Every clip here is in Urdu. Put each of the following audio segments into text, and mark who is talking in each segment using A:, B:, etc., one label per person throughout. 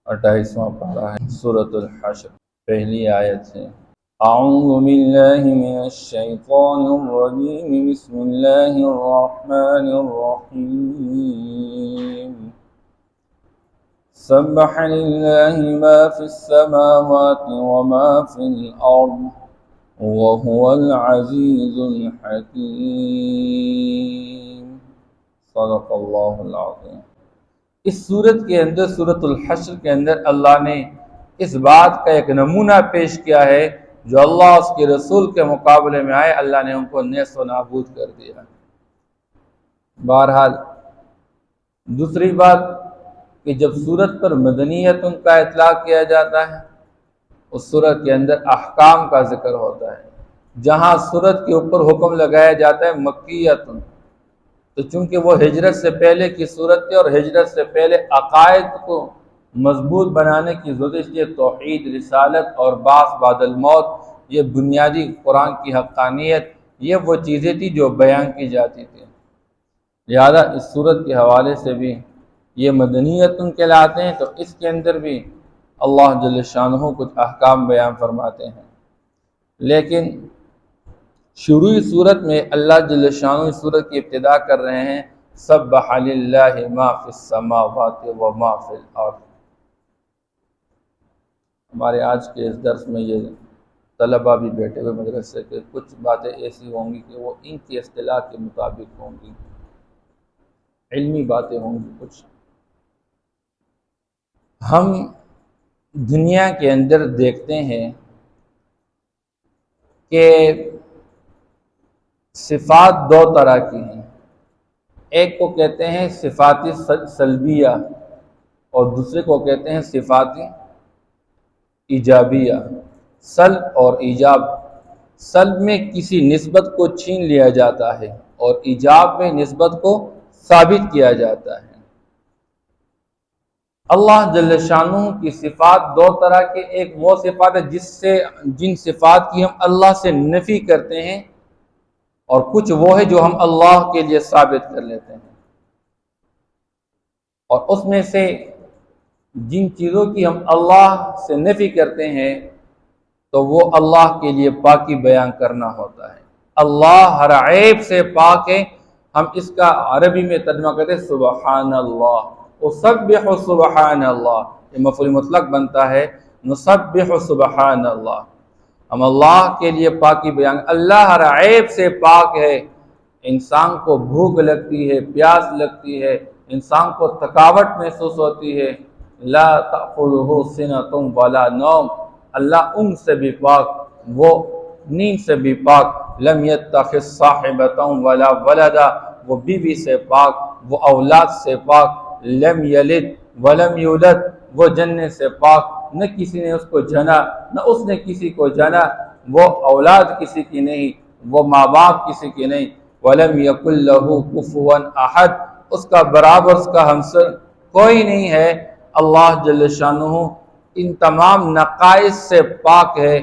A: 28واں پارہ ہے سورۃ الحشر، پہلی آیت ہے۔ اعوذ باللہ من الشیطان الرجیم، بسم اللہ الرحمن الرحیم۔ سبح للہ ما فی السماوات وما فی الارض وهو العزیز الحکیم۔ صدق اللہ العظیم۔ اس سورت کے اندر، سورۃ الحشر کے اندر، اللہ نے اس بات کا ایک نمونہ پیش کیا ہے جو اللہ اس کے رسول کے مقابلے میں آئے، اللہ نے ان کو نیست و نابود کر دیا۔ بہرحال دوسری بات کہ جب سورت پر مدنیت ان کا اطلاق کیا جاتا ہے، اس سورت کے اندر احکام کا ذکر ہوتا ہے۔ جہاں سورت کے اوپر حکم لگایا جاتا ہے مکیت، تو چونکہ وہ ہجرت سے پہلے کی صورت ہے اور ہجرت سے پہلے عقائد کو مضبوط بنانے کی ضرورت ہے، توحید، رسالت اور بعث بعد الموت، یہ بنیادی قرآن کی حقانیت، یہ وہ چیزیں تھیں جو بیان کی جاتی تھیں۔ لہذا اس صورت کے حوالے سے بھی یہ مدنیت ان کے لاتے ہیں، تو اس کے اندر بھی اللہ جل شانہ کچھ احکام بیان فرماتے ہیں۔ لیکن شروعی صورت میں اللہ جل شانہ صورت کی ابتدا کر رہے ہیں سبح للہ ما فی السماوات وما فی الارض۔ ہمارے آج کے اس درس میں یہ طلبہ بھی بیٹھے ہوئے مدرسے کے، کچھ باتیں ایسی ہوں گی کہ وہ ان کی اصطلاح کے مطابق ہوں گی، علمی باتیں ہوں گی۔ کچھ ہم دنیا کے اندر دیکھتے ہیں کہ صفات دو طرح کی ہیں، ایک کو کہتے ہیں صفات سلبیہ اور دوسرے کو کہتے ہیں صفات ایجابیہ۔ سلب اور ایجاب، سلب میں کسی نسبت کو چھین لیا جاتا ہے اور ایجاب میں نسبت کو ثابت کیا جاتا ہے۔ اللہ جل شانہ کی صفات دو طرح کے، ایک وہ صفات ہے جن صفات کی ہم اللہ سے نفی کرتے ہیں، اور کچھ وہ ہے جو ہم اللہ کے لیے ثابت کر لیتے ہیں۔ اور اس میں سے جن چیزوں کی ہم اللہ سے نفی کرتے ہیں تو وہ اللہ کے لیے پاکی بیان کرنا ہوتا ہے۔ اللہ ہر عیب سے پاک ہے، ہم اس کا عربی میں ترجمہ کرتے ہیں سبحان اللہ، اسبح سبحان اللہ، یہ مفعول مطلق بنتا ہے نسبح سبحان اللہ، ہم اللہ کے لیے پاکی بیان۔ اللہ ہر عیب سے پاک ہے۔ انسان کو بھوک لگتی ہے، پیاس لگتی ہے، انسان کو تھکاوٹ محسوس ہوتی ہے، لا تأخذہ سنۃ ولا نوم، اللہ ان سے بھی پاک، وہ نیند سے بھی پاک، لم یتخذ صاحبۃ ولا ولدا، وہ بیوی سے پاک، وہ اولاد سے پاک، لم یلد ولم یولد، وہ جننے سے پاک، نہ کسی نے اس کو جنا نہ اس نے کسی کو جنا، وہ اولاد کسی کی نہیں، وہ ماں باپ کسی کی نہیں، وَلَمْ يَكُنْ لَهُ كُفُوًا أَحَدٌ، اس کا برابر، اس کا ہمسر کوئی نہیں ہے۔ اللہ جل شانہ ان تمام نقائص سے پاک ہے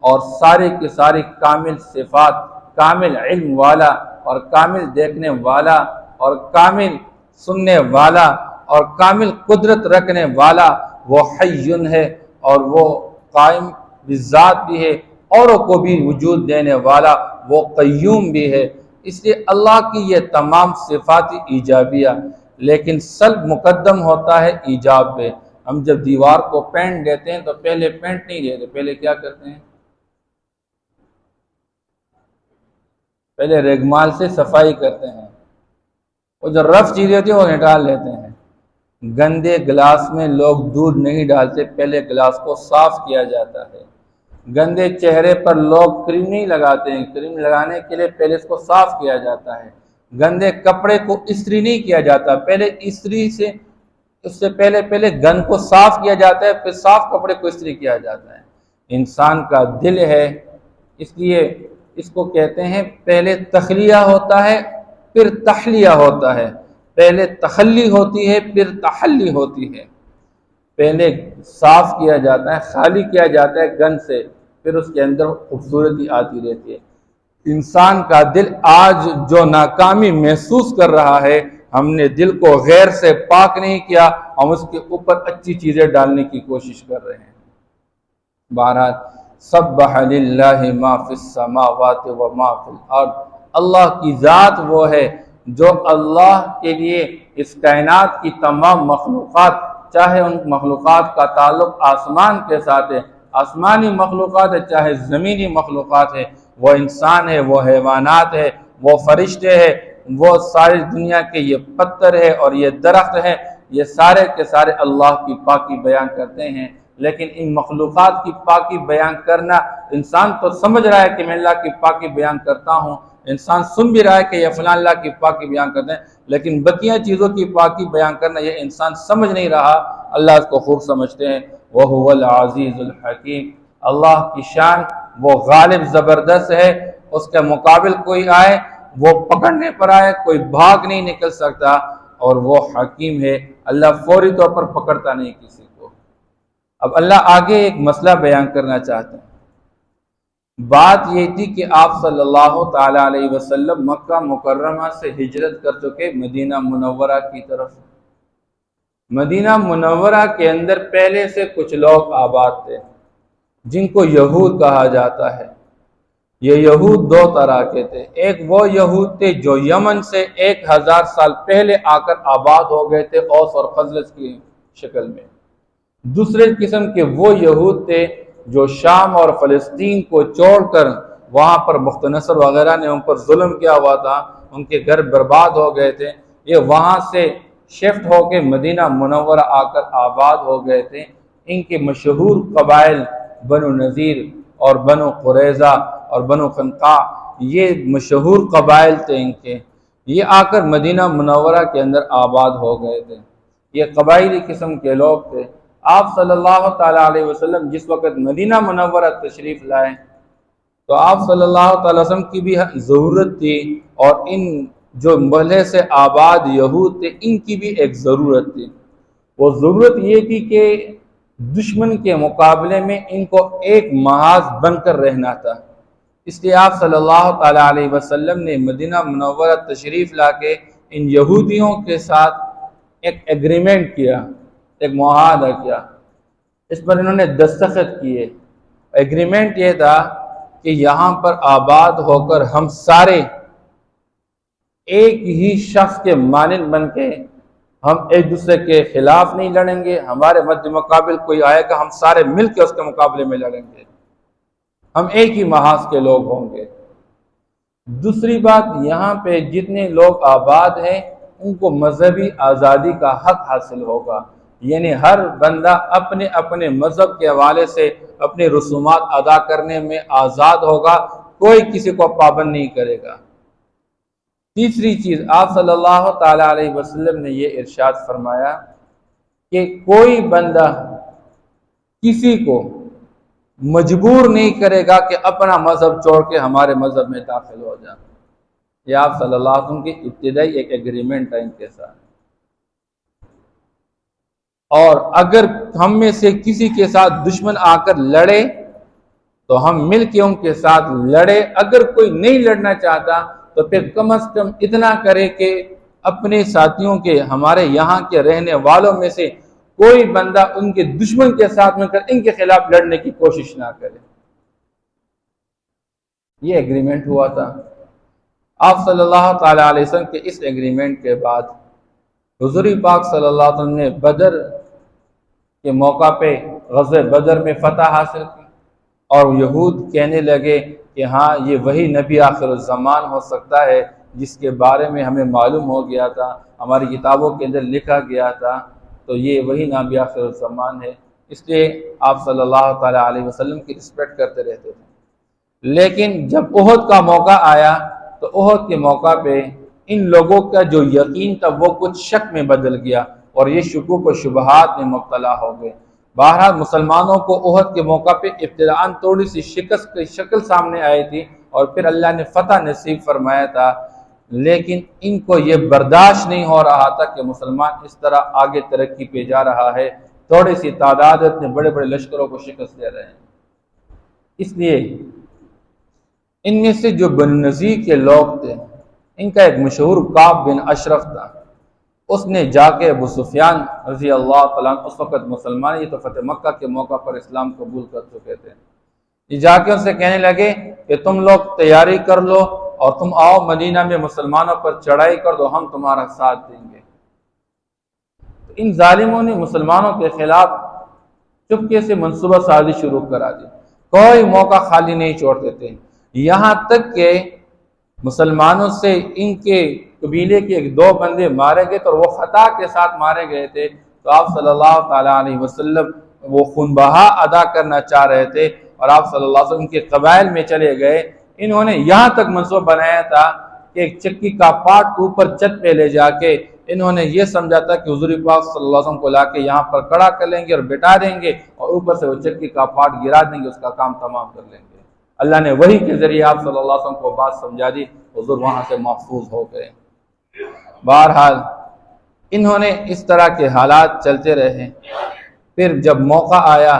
A: اور سارے کی ساری کامل صفات، کامل علم والا اور کامل دیکھنے والا اور کامل سننے والا اور کامل قدرت رکھنے والا، وہ حی ہے اور وہ قائم بالذات بھی ہے، اوروں کو بھی وجود دینے والا، وہ قیوم بھی ہے۔ اس لیے اللہ کی یہ تمام صفات ایجابیہ، لیکن سلب مقدم ہوتا ہے ایجاب پہ۔ ہم جب دیوار کو پینٹ دیتے ہیں تو پہلے پینٹ نہیں دیتے، پہلے کیا کرتے ہیں؟ پہلے ریگمال سے صفائی کرتے ہیں، وہ جو رف چیزیں ہوتی ہیں وہ نکال لیتے ہیں۔ گندے گلاس میں لوگ دودھ نہیں ڈالتے، پہلے گلاس کو صاف کیا جاتا ہے۔ گندے چہرے پر لوگ کریم نہیں لگاتے ہیں، کریم لگانے کے لیے پہلے اس کو صاف کیا جاتا ہے۔ گندے کپڑے کو استری نہیں کیا جاتا، پہلے استری سے اس سے پہلے گند کو صاف کیا جاتا ہے، پھر صاف کپڑے کو استری کیا جاتا ہے۔ انسان کا دل ہے، اس لیے اس کو کہتے ہیں پہلے تخلیہ ہوتا ہے پھر تحلیہ ہوتا ہے، پہلے تخلی ہوتی ہے پھر تحلی ہوتی ہے۔ پہلے صاف کیا جاتا ہے، خالی کیا جاتا ہے گند سے، پھر اس کے اندر خوبصورتی آتی رہتی ہے۔ انسان کا دل آج جو ناکامی محسوس کر رہا ہے، ہم نے دل کو غیر سے پاک نہیں کیا، ہم اس کے اوپر اچھی چیزیں ڈالنے کی کوشش کر رہے ہیں۔ بہرحال سبح للہ ما فی السماوات و ما فی الارض، اللہ کی ذات وہ ہے جو اللہ کے لیے اس کائنات کی تمام مخلوقات، چاہے ان مخلوقات کا تعلق آسمان کے ساتھ ہے، آسمانی مخلوقات ہے، چاہے زمینی مخلوقات ہے، وہ انسان ہے، وہ حیوانات ہے، وہ فرشتے ہیں، وہ ساری دنیا کے یہ پتھر ہے اور یہ درخت ہے، یہ سارے کے سارے اللہ کی پاکی بیان کرتے ہیں۔ لیکن ان مخلوقات کی پاکی بیان کرنا، انسان تو سمجھ رہا ہے کہ میں اللہ کی پاکی بیان کرتا ہوں، انسان سن بھی رہا ہے کہ یہ فلاں اللہ کی پاکی بیان کرتے ہیں، لیکن بقیہ چیزوں کی پاکی بیان کرنا یہ انسان سمجھ نہیں رہا، اللہ اس کو خوب سمجھتے ہیں۔ وَهُوَ الْعَزِيزُ الْحَكِيمُ، اللہ کی شان وہ غالب زبردست ہے، اس کے مقابل کوئی آئے وہ پکڑنے پر آئے کوئی بھاگ نہیں نکل سکتا، اور وہ حکیم ہے، اللہ فوری طور پر پکڑتا نہیں کسی کو۔ اب اللہ آگے ایک مسئلہ بیان کرنا چاہتے ہیں۔ بات یہ تھی کہ آپ صلی اللہ تعالی علیہ وسلم مکہ مکرمہ سے ہجرت کر چکے مدینہ منورہ کی طرف۔ مدینہ منورہ کے اندر پہلے سے کچھ لوگ آباد تھے جن کو یہود کہا جاتا ہے۔ یہ یہود دو طرح کے تھے، ایک وہ یہود تھے جو یمن سے 1000 سال پہلے آ کر آباد ہو گئے تھے اوس اور خزرج کی شکل میں، دوسرے قسم کے وہ یہود تھے جو شام اور فلسطین کو چھوڑ کر وہاں پر بختنصر وغیرہ نے ان پر ظلم کیا ہوا تھا، ان کے گھر برباد ہو گئے تھے، یہ وہاں سے شفٹ ہو کے مدینہ منورہ آ کر آباد ہو گئے تھے۔ ان کے مشہور قبائل بنو نذیر اور بنو قریظہ اور بنو قنقاع، یہ مشہور قبائل تھے ان کے، یہ آ کر مدینہ منورہ کے اندر آباد ہو گئے تھے، یہ قبائلی قسم کے لوگ تھے۔ آپ صلی اللہ تعالیٰ علیہ وسلم جس وقت مدینہ منورہ تشریف لائے تو آپ صلی اللہ تعالیٰ وسلم کی بھی ضرورت تھی، اور ان جو پہلے سے آباد یہود تھے ان کی بھی ایک ضرورت تھی۔ وہ ضرورت یہ تھی کہ دشمن کے مقابلے میں ان کو ایک محاذ بن کر رہنا تھا، اس لیے آپ صلی اللہ تعالیٰ علیہ وسلم نے مدینہ منورہ تشریف لا کے ان یہودیوں کے ساتھ ایک ایگریمنٹ کیا، ایک معاہدہ کیا، اس پر انہوں نے دستخط کیے۔ ایگریمنٹ یہ تھا کہ یہاں پر آباد ہو کر ہم سارے ایک ہی شخص کے مانند بن کے ہم ایک دوسرے کے خلاف نہیں لڑیں گے، ہمارے مد مقابل کوئی آئے گا ہم سارے مل کے اس کے مقابلے میں لڑیں گے، ہم ایک ہی محاذ کے لوگ ہوں گے۔ دوسری بات، یہاں پہ جتنے لوگ آباد ہیں ان کو مذہبی آزادی کا حق حاصل ہوگا، یعنی ہر بندہ اپنے اپنے مذہب کے حوالے سے اپنے رسومات ادا کرنے میں آزاد ہوگا، کوئی کسی کو پابند نہیں کرے گا۔ تیسری چیز، آپ صلی اللہ تعالیٰ علیہ وسلم نے یہ ارشاد فرمایا کہ کوئی بندہ کسی کو مجبور نہیں کرے گا کہ اپنا مذہب چھوڑ کے ہمارے مذہب میں داخل ہو جائے۔ یہ آپ صلی اللہ علیہ وسلم کی ابتدائی ایک ایگریمنٹ ہے ان کے ساتھ۔ اور اگر ہم میں سے کسی کے ساتھ دشمن آ کر لڑے تو ہم مل کے ان کے ساتھ لڑے، اگر کوئی نہیں لڑنا چاہتا تو پھر کم از کم اتنا کرے کہ اپنے ساتھیوں کے، ہمارے یہاں کے رہنے والوں میں سے کوئی بندہ ان کے دشمن کے ساتھ مل کر ان کے خلاف لڑنے کی کوشش نہ کرے۔ یہ ایگریمنٹ ہوا تھا۔ آپ صلی اللہ تعالیٰ علیہ وسلم کے اس ایگریمنٹ کے بعد حضور پاک صلی اللہ علیہ وسلم نے بدر کے موقع پہ غزوہ بدر میں فتح حاصل کی، اور یہود کہنے لگے کہ ہاں یہ وہی نبی آخر الزمان ہو سکتا ہے جس کے بارے میں ہمیں معلوم ہو گیا تھا، ہماری کتابوں کے اندر لکھا گیا تھا، تو یہ وہی نبی آخر الزمان ہے، اس لیے آپ صلی اللہ تعالیٰ علیہ وسلم کی رسپیکٹ کرتے رہتے تھے۔ لیکن جب احد کا موقع آیا تو احد کے موقع پہ ان لوگوں کا جو یقین تھا وہ کچھ شک میں بدل گیا، اور یہ شکوک و شبہات میں مبتلا ہو گئے۔ بہرحال مسلمانوں کو احد کے موقع پہ ابتداءً تھوڑی سی شکست کی شکل سامنے آئی تھی، اور پھر اللہ نے فتح نصیب فرمایا تھا، لیکن ان کو یہ برداشت نہیں ہو رہا تھا کہ مسلمان اس طرح آگے ترقی پہ جا رہا ہے، تھوڑی سی تعداد اتنے بڑے بڑے لشکروں کو شکست دے رہے ہیں۔ اس لیے ان میں سے جو بنو نذیر کے لوگ تھے، ان کا ایک مشہور کعب بن اشرف تھا، اس نے جا کے ابو سفیان رضی اللہ تعالیٰ عنہ اس وقت مسلمان، یہ تو فتح مکہ کے موقع پر اسلام قبول کر چکے تھے، یہ جا کے ان سے کہنے لگے کہ تم لوگ تیاری کر لو اور تم آؤ مدینہ میں مسلمانوں پر چڑھائی کر دو، ہم تمہارا ساتھ دیں گے۔ تو ان ظالموں نے مسلمانوں کے خلاف چپکے سے منصوبہ سازی شروع کرا دی، کوئی موقع خالی نہیں چھوڑتے تھے، یہاں تک کہ مسلمانوں سے ان کے قبیلے کے ایک دو بندے مارے گئے تو وہ خطا کے ساتھ مارے گئے تھے، تو آپ صلی اللہ تعالیٰ علیہ وسلم وہ خون بہا ادا کرنا چاہ رہے تھے اور آپ صلی اللہ علیہ وسلم کے قبائل میں چلے گئے۔ انہوں نے یہاں تک منصوبہ بنایا تھا کہ ایک چکی کا پاٹ اوپر چھت پہ لے جا کے انہوں نے یہ سمجھا تھا کہ حضور پاک صلی اللہ علیہ وسلم کو لا کے یہاں پر کھڑا کر لیں گے اور بٹھا دیں گے اور اوپر سے وہ چکی کا پاٹ گرا دیں گے، اس کا کام تمام کر لیں گے۔ اللہ نے وحی کے ذریعے آپ صلی اللہ علیہ وسلم کو بات سمجھا دی، حضور وہاں سے محفوظ ہو گئے۔ بہرحال انہوں نے اس طرح کے حالات چلتے رہے، پھر جب موقع آیا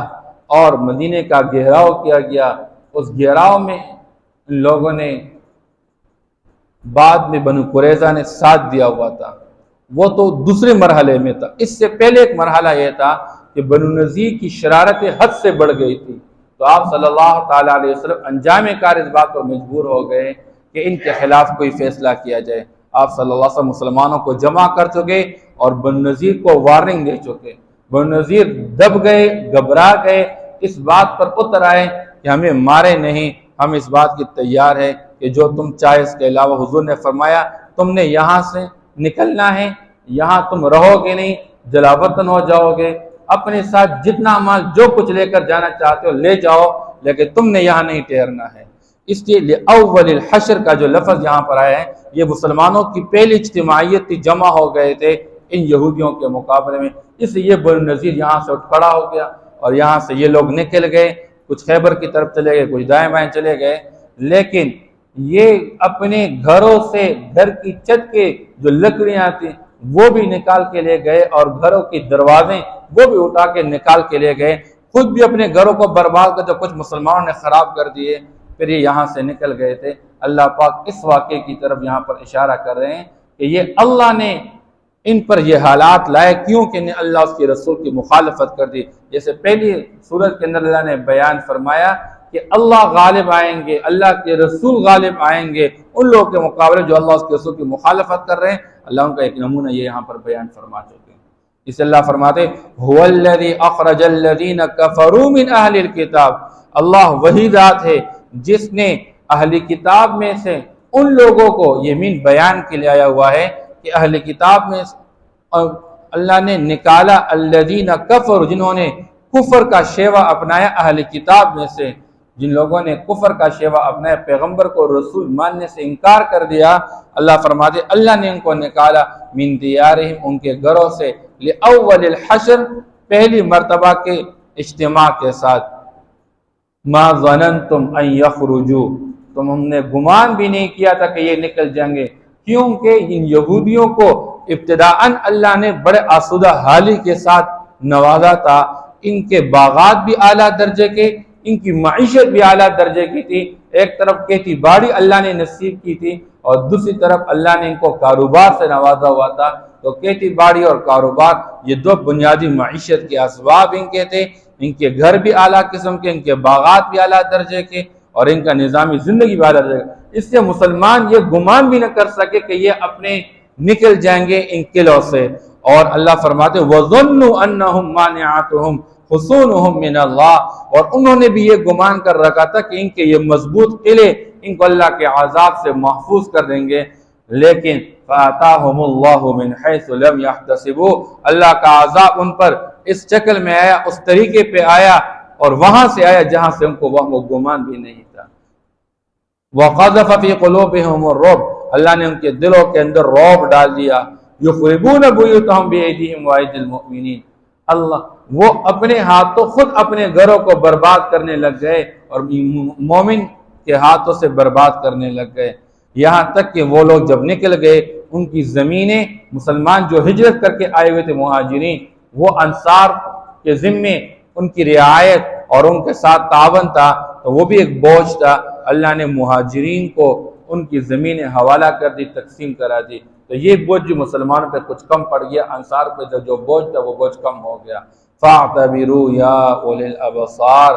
A: اور مدینے کا گھیراؤ کیا گیا، اس گھیراؤ میں ان لوگوں نے بعد میں بنو قریظہ نے ساتھ دیا ہوا تھا، وہ تو دوسرے مرحلے میں تھا۔ اس سے پہلے ایک مرحلہ یہ تھا کہ بنو نذیر کی شرارت حد سے بڑھ گئی تھی، تو آپ صلی اللہ تعالیٰ علیہ وسلم انجام کار اس بات پر مجبور ہو گئے کہ ان کے خلاف کوئی فیصلہ کیا جائے۔ آپ صلی اللہ علیہ وسلم مسلمانوں کو جمع کر چکے اور بنو نذیر کو وارننگ دے چکے، بنو نذیر دب گئے، گھبرا گئے، اس بات پر اتر آئے کہ ہمیں مارے نہیں، ہم اس بات کی تیار ہے کہ جو تم چاہے اس کے علاوہ۔ حضور نے فرمایا تم نے یہاں سے نکلنا ہے، یہاں تم رہو گے نہیں، جلاوطن ہو جاؤ گے، اپنے ساتھ جتنا مال جو کچھ لے کر جانا چاہتے ہو لے جاؤ، لیکن تم نے یہاں نہیں ٹھہرنا ہے۔ اس لیے اول الحشر کا جو لفظ یہاں پر آیا ہے یہ مسلمانوں کی پہلی اجتماعیت تھی، جمع ہو گئے تھے ان یہودیوں کے مقابلے میں، اس لیے بنو نذیر یہاں سے اٹھ کھڑا ہو گیا اور یہاں سے یہ لوگ نکل گئے، کچھ خیبر کی طرف چلے گئے، کچھ دائیں بائیں چلے گئے، لیکن یہ اپنے گھروں سے گھر کی چھت کے جو لکڑیاں تھیں وہ بھی نکال کے لے گئے اور گھروں کی دروازے وہ بھی اٹھا کے نکال کے لے گئے، خود بھی اپنے گھروں کو برباد کر، جو کچھ مسلمانوں نے خراب کر دیے، پھر یہ یہاں سے نکل گئے تھے۔ اللہ پاک اس واقعے کی طرف یہاں پر اشارہ کر رہے ہیں کہ یہ اللہ نے ان پر یہ حالات لائے کیونکہ نے اللہ اس کے رسول کی مخالفت کر دی۔ جیسے پہلی سورت کے اندر اللہ نے بیان فرمایا کہ اللہ غالب آئیں گے، اللہ کے رسول غالب آئیں گے ان لوگوں کے مقابلے جو اللہ اس کے رسول کی مخالفت کر رہے ہیں، اللہ ان کا ایک نمونہ یہ یہاں پر بیان فرما چکے ہیں۔ اس اللہ فرماتے هو الذی اخرج الذین کفروا من اہل الکتاب، اللہ وہی ذات ہے جس نے اہل کتاب میں سے ان لوگوں کو، یہ من بیان کے لیے آیا ہوا ہے کہ اہل کتاب میں اللہ نے نکالا الذین کفروا، جنہوں نے کفر کا شیوہ اپنایا، اہل کتاب میں سے جن لوگوں نے کفر کا شیوہ اپنایا، پیغمبر کو رسول ماننے سے انکار کر دیا، اللہ فرماتے اللہ نے ان کو نکالا من دیارہم، ان کے گھروں سے، لأول الحشر، پہلی مرتبہ کے اجتماع کے ساتھ، ما ظننتم ان یخرجوا، ہم نے گمان بھی نہیں کیا تھا کہ یہ نکل جائیں گے، کیونکہ ان یہودیوں کو ابتداءً اللہ نے بڑے آسودہ حالی کے ساتھ نوازا تھا، ان کے باغات بھی اعلیٰ درجے کے، ان کی معیشت بھی اعلیٰ درجے کی تھی، ایک طرف کھیتی باڑی اللہ نے نصیب کی تھی اور دوسری طرف اللہ نے ان کو کاروبار سے نوازا ہوا تھا، تو کھیتی باڑی اور کاروبار یہ دو بنیادی معیشت کے اسباب ان کے تھے، ان کے گھر بھی اعلیٰ قسم کے، ان کے باغات بھی اعلیٰ درجے کے اور ان کا نظامی زندگی بھی اعلیٰ درجے کا، اس سے مسلمان یہ گمان بھی نہ کر سکے کہ یہ اپنے نکل جائیں گے ان قلعوں سے، اور اللہ فرماتے وَظُنُّوا أَنَّهُمْ مَانِعَاتُهُمْ حُصُونُهُمْ مِنَ اللَّهِ، اور انہوں نے بھی یہ گمان کر رکھا تھا کہ ان کے یہ مضبوط قلعے ان کو اللہ کے عذاب سے محفوظ کر دیں گے، لیکن فَآتَاهُمُ اللَّهُ مِنْ حَيْثُ لَمْ يَحْتَسِبُوا، اللہ کا عذاب ان پر اس شکل میں آیا، اس طریقے پہ آیا اور وہاں سے آیا جہاں سے ان کو وہ گمان بھی نہیں تھا۔ وَقَذَفَ فِي قُلُوبِهِمُ الرُّعْبَ، اللہ نے ان کے دلوں کے اندر رعب ڈال دیا، يُخْرِبُونَ بُيُوتَهُمْ بِأَيْدِيهِمْ وَأَيْدِي الْمُؤْمِنِينَ، اللہ وہ اپنے ہاتھوں خود اپنے گھروں کو برباد کرنے لگ گئے اور مومن کے ہاتھوں سے برباد کرنے لگ گئے، یہاں تک کہ وہ لوگ جب نکل گئے ان کی زمینیں، مسلمان جو ہجرت کر کے آئے ہوئے تھے مہاجرین، وہ انصار کے ذمے ان کی رعایت اور ان کے ساتھ تعاون تھا، تو وہ بھی ایک بوجھ تھا، اللہ نے مہاجرین کو ان کی زمینیں حوالہ کر دی، تقسیم کرا دی، تو یہ بوجھ جو مسلمانوں پہ کچھ کم پڑ گیا، انصار پہ جو بوجھ تھا وہ بوجھ کم ہو گیا۔ فاعتبروا یا اولی الابصار،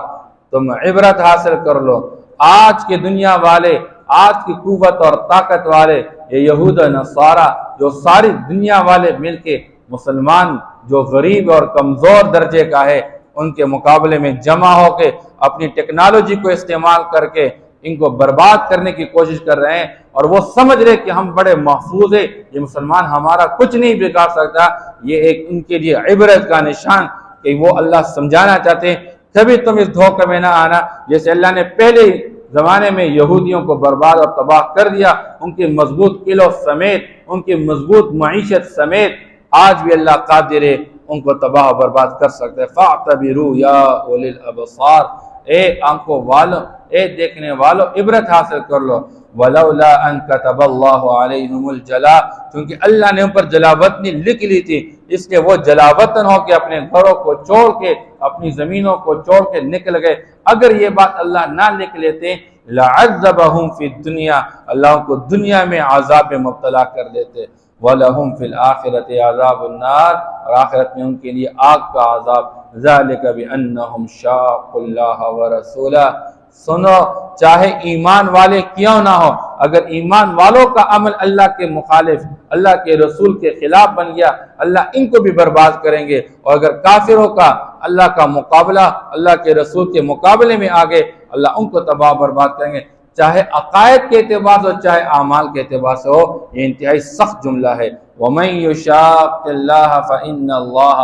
A: تم عبرت حاصل کر لو۔ آج کے دنیا والے، آج کی قوت اور طاقت والے، یہ یہود و نصارہ جو ساری دنیا والے مل کے مسلمان جو غریب اور کمزور درجے کا ہے ان کے مقابلے میں جمع ہو کے اپنی ٹیکنالوجی کو استعمال کر کے ان کو برباد کرنے کی کوشش کر رہے ہیں، اور وہ سمجھ رہے کہ ہم بڑے محفوظ ہیں، یہ مسلمان ہمارا کچھ نہیں بگاڑ سکتا۔ یہ ایک ان کے لیے عبرت کا نشان کہ وہ اللہ سمجھانا چاہتے ہیں کبھی تم اس دھوکے میں نہ آنا، جیسے اللہ نے پہلے زمانے میں یہودیوں کو برباد اور تباہ کر دیا، ان کے مضبوط قلعوں سمیت، ان کی مضبوط معیشت سمیت، آج بھی اللہ قادر ہے ان کو تباہ و برباد کر سکتے ہیں۔ فاعتبروا یا اولی الابصار، اے آنکھوں والو، اے دیکھنے والو، عبرت حاصل کر لو۔ ولولا ان كتب اللہ علیہم الجلاء، کیونکہ اللہ نے ان پر جلاوطنی لکھ لی تھی، اس لیے وہ جلاوطن ہو کے اپنے گھروں کو چھوڑ کے، اپنی زمینوں کو چھوڑ کے نکل گئے۔ اگر یہ بات اللہ نہ لکھ لیتے لعذبہم فی الدنیا، اللہ کو دنیا میں عذاب میں مبتلا کر دیتے۔ وَلَهُمْ فِي الْآخِرَةِ عَذَابُ النَّارِ، اور آخرت میں ان کے لیے آگ کا عذاب۔ ذَلِكَ بِأَنَّهُمْ شَاقُّوا اللَّهَ وَرَسُولَهُ، سنو چاہے ایمان والے کیوں نہ ہو، اگر ایمان والوں کا عمل اللہ کے مخالف، اللہ کے رسول کے خلاف بن گیا، اللہ ان کو بھی برباد کریں گے، اور اگر کافروں کا اللہ کا مقابلہ، اللہ کے رسول کے مقابلے میں آگے، اللہ ان کو تباہ برباد کریں گے، چاہے عقائد کے اعتبار سے ہو، چاہے اعمال کے اعتبار سے ہو۔ یہ انتہائی سخت جملہ ہے۔ وَمَن يُشَاقِّ اللَّهَ فَإِنَّ اللَّهَ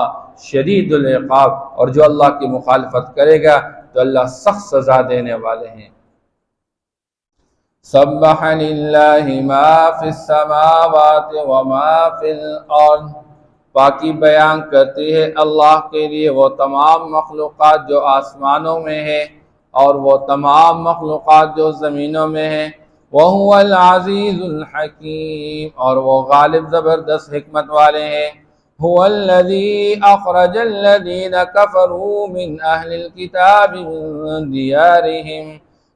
A: شَدِيدُ الْعِقَابِ، اور جو اللہ کی مخالفت کرے گا تو اللہ سخت سزا دینے والے ہیں۔ سبح للہ ما فی السماوات وما فی الارض، پاکی بیان کرتی ہے اللہ کے لیے وہ تمام مخلوقات جو آسمانوں میں ہے اور وہ تمام مخلوقات جو زمینوں میں ہیں۔ وَهُوَ الْعَزِيزُ الْحَكِيمُ، اور وہ غالب زبردست حکمت والے ہیں۔ هُوَ الَّذِي أَخْرَجَ الَّذِينَ كَفَرُوا مِنْ أَهْلِ الْكِتَابِ مِنْ دِيَارِهِمْ،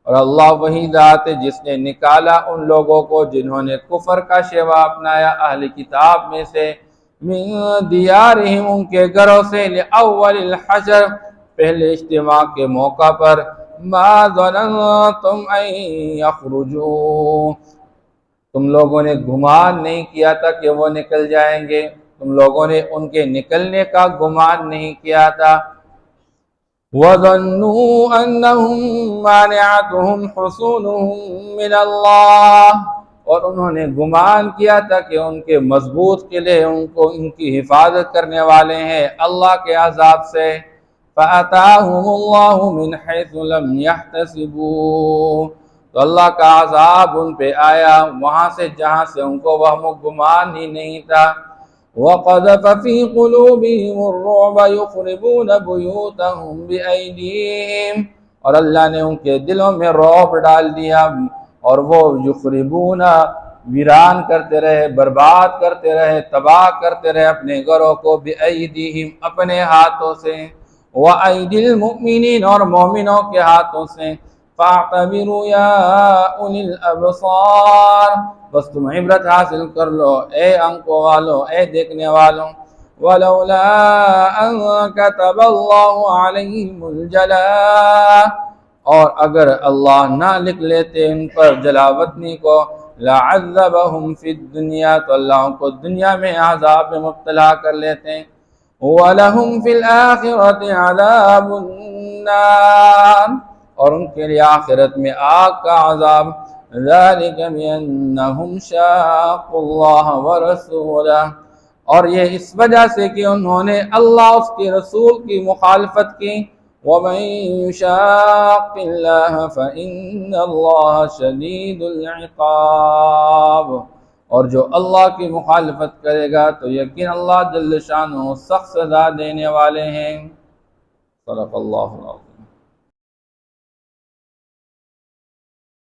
A: اور اللہ وہی ذات ہے جس نے نکالا ان لوگوں کو جنہوں نے کفر کا شیوا اپنایا اہل کتاب میں سے، من دیارہم ان کے گھروں سے، لأول الحشر پہلے اجتماع کے موقع پر، ما ظننتم ان یخرجوا، تم لوگوں نے گمان نہیں کیا تھا کہ وہ نکل جائیں گے، تم لوگوں نے ان کے نکلنے کا گمان نہیں کیا تھا۔ وَظَنُّوا أَنَّهُمْ مَانِعَتُهُمْ حُصُونُهُمْ مِنَ اللَّهِ، اور انہوں نے گمان کیا تھا کہ ان کے مضبوط قلعے ان کو ان کی حفاظت کرنے والے ہیں اللہ کے عذاب سے۔ فَأَتَاهُمُ اللَّهُ مِنْ حَيْثُ لَمْ يَحْتَسِبُوا، تو اللہ کا عذاب ان پہ آیا وہاں سے جہاں سے ان کو وہم و گمان ہی نہیں تھا۔ وَقَذَفَ فِي قُلُوبِهِمُ الرُّعْبَ يُخْرِبُونَ بُيُوتَهُمْ بِأَيْدِيهِمْ، اور اللہ نے ان کے دلوں میں رعب ڈال دیا، اور وہ یخربون ویران کرتے رہے، برباد کرتے رہے، تباہ کرتے رہے اپنے گھروں کو، بِأَيْدِيهِمْ اپنے ہاتھوں سے، وَأَيْدِي الْمُؤْمِنِينَ اور مومنوں کے ہاتھوں سے۔ فَاعْتَبِرُوا يَا أُولِي الْأَبْصَارِ، بس تم عبرت حاصل کر لو اے آنکھوں والو، اے دیکھنے والوں۔ وَلَوْلَا أَن كَتَبَ اللَّهُ عَلَيْهِمُ الْجَلَاءَ، اور اگر اللہ نہ لکھ لیتے ان پر جلاوطنی کو، لَعَذَّبَهُمْ فِي الدُّنْيَا، تو اللہ ان کو دنیا میں عذاب میں مبتلا کر لیتے۔ وَلَهُمْ فِي الْآخِرَةِ عَذَابُ النَّارِ، اور ان کے لیے آخرت میں آگ کا عذاب۔ ذَلِكَ بِأَنَّهُمْ شَاقُّوا اللَّهَ وَرَسُولَهُ، اور یہ اس وجہ سے کہ انہوں نے اللہ اس کے رسول کی مخالفت کی۔ وَمَن يُشَاقِّ اللَّهَ فَإِنَّ اللَّهَ شَدِيدُ الْعِقَابِ، اور جو اللہ کی مخالفت کرے گا تو یقین اللہ جل شانہ سخت سزا دینے والے ہیں۔ صدق اللہ العظیم۔